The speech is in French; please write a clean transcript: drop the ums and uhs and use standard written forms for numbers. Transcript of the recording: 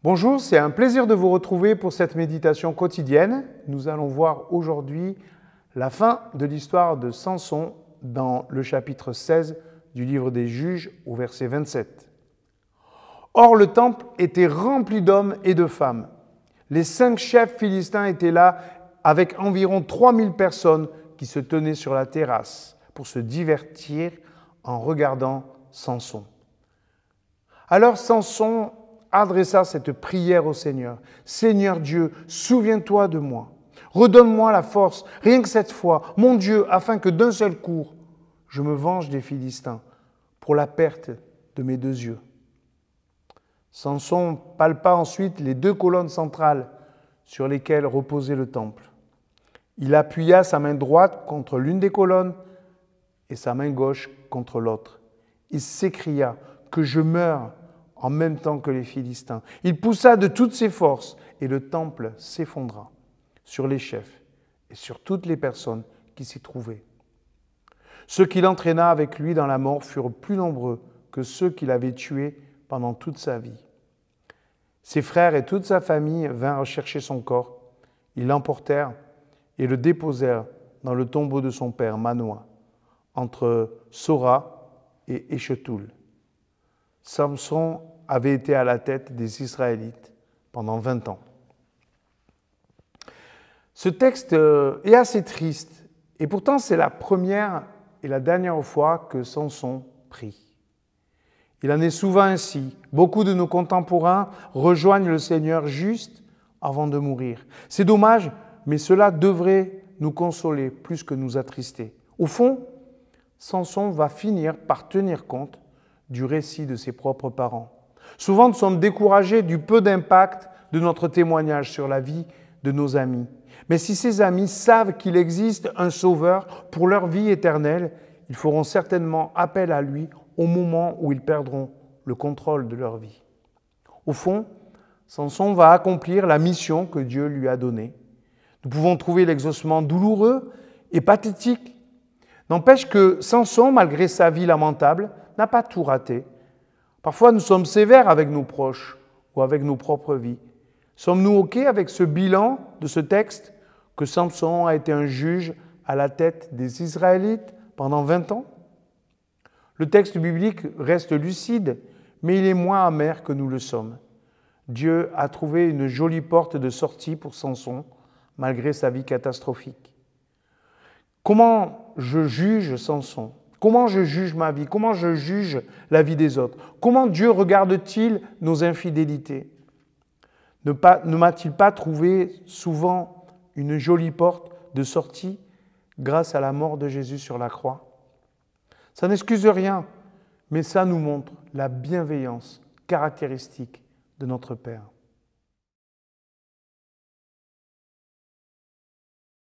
Bonjour, c'est un plaisir de vous retrouver pour cette méditation quotidienne. Nous allons voir aujourd'hui la fin de l'histoire de Samson dans le chapitre 16 du livre des Juges au verset 27. Or, le temple était rempli d'hommes et de femmes. Les 5 chefs philistins étaient là avec environ 3000 personnes qui se tenaient sur la terrasse pour se divertir en regardant Samson. Alors Samson adressa cette prière au Seigneur. « Seigneur Dieu, souviens-toi de moi. Redonne-moi la force, rien que cette fois, mon Dieu, afin que d'un seul coup, je me venge des Philistins pour la perte de mes 2 yeux. » Samson palpa ensuite les 2 colonnes centrales sur lesquelles reposait le temple. Il appuya sa main droite contre l'une des colonnes et sa main gauche contre l'autre. Il s'écria « Que je meure en même temps que les Philistins. » Il poussa de toutes ses forces et le temple s'effondra sur les chefs et sur toutes les personnes qui s'y trouvaient. Ceux qu'il entraîna avec lui dans la mort furent plus nombreux que ceux qu'il avait tués pendant toute sa vie. Ses frères et toute sa famille vinrent chercher son corps. Ils l'emportèrent et le déposèrent dans le tombeau de son père Manoah, entre Sora et Échetoul. Samson avait été à la tête des Israélites pendant 20 ans. Ce texte est assez triste, et pourtant c'est la première et la dernière fois que Samson prie. Il en est souvent ainsi. Beaucoup de nos contemporains rejoignent le Seigneur juste avant de mourir. C'est dommage, mais cela devrait nous consoler plus que nous attrister. Au fond, Samson va finir par tenir compte du récit de ses propres parents. Souvent, nous sommes découragés du peu d'impact de notre témoignage sur la vie de nos amis. Mais si ces amis savent qu'il existe un sauveur pour leur vie éternelle, ils feront certainement appel à lui au moment où ils perdront le contrôle de leur vie. Au fond, Samson va accomplir la mission que Dieu lui a donnée. Nous pouvons trouver l'exaucement douloureux et pathétique. N'empêche que Samson, malgré sa vie lamentable, n'a pas tout raté. Parfois, nous sommes sévères avec nos proches ou avec nos propres vies. Sommes-nous OK avec ce bilan de ce texte que Samson a été un juge à la tête des Israélites pendant 20 ans? Le texte biblique reste lucide, mais il est moins amer que nous le sommes. Dieu a trouvé une jolie porte de sortie pour Samson, malgré sa vie catastrophique. Comment je juge Samson? Comment je juge ma vie? Comment je juge la vie des autres? Comment Dieu regarde-t-il nos infidélités? Ne m'a-t-il pas trouvé souvent une jolie porte de sortie grâce à la mort de Jésus sur la croix? Ça n'excuse rien, mais ça nous montre la bienveillance caractéristique de notre Père.